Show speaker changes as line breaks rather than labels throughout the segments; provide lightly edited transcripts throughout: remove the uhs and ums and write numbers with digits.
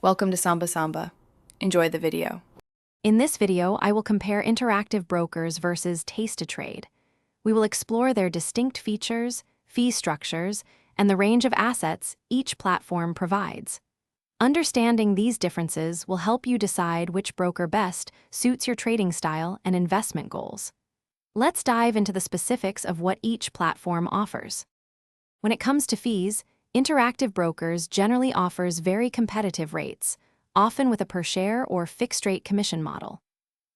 Welcome to Samba Samba. Enjoy the video.
In this video, I will compare interactive brokers versus Tastytrade. We will explore their distinct features, fee structures, and the range of assets each platform provides. Understanding these differences will help you decide which broker best suits your trading style and investment goals. Let's dive into the specifics of what each platform offers. When it comes to fees, interactive brokers generally offers very competitive rates, often with a per-share or fixed-rate commission model.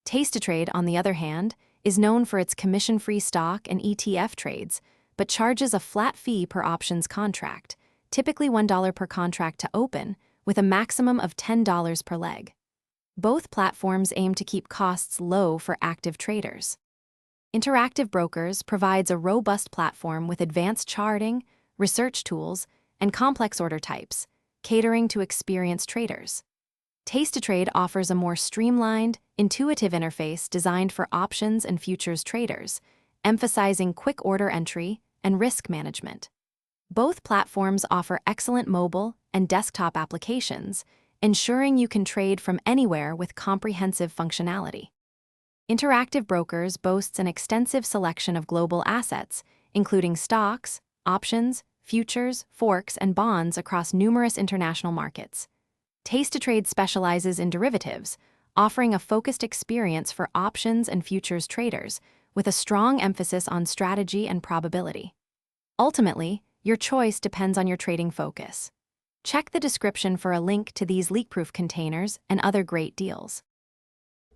Tastytrade, on the other hand, is known for its commission-free stock and ETF trades, but charges a flat fee per options contract, typically $1 per contract to open, with a maximum of $10 per leg. Both platforms aim to keep costs low for active traders. Interactive Brokers provides a robust platform with advanced charting, research tools, and complex order types, catering to experienced traders. Tastytrade offers a more streamlined, intuitive interface designed for options and futures traders, emphasizing quick order entry and risk management. Both platforms offer excellent mobile and desktop applications, ensuring you can trade from anywhere with comprehensive functionality. Interactive Brokers boasts an extensive selection of global assets, including stocks, options, futures, forks, and bonds across numerous international markets. Tastytrade specializes in derivatives, offering a focused experience for options and futures traders, with a strong emphasis on strategy and probability. Ultimately, your choice depends on your trading focus. Check the description for a link to these leak-proof containers and other great deals.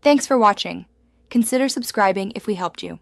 Thanks for watching. Consider subscribing if we helped you.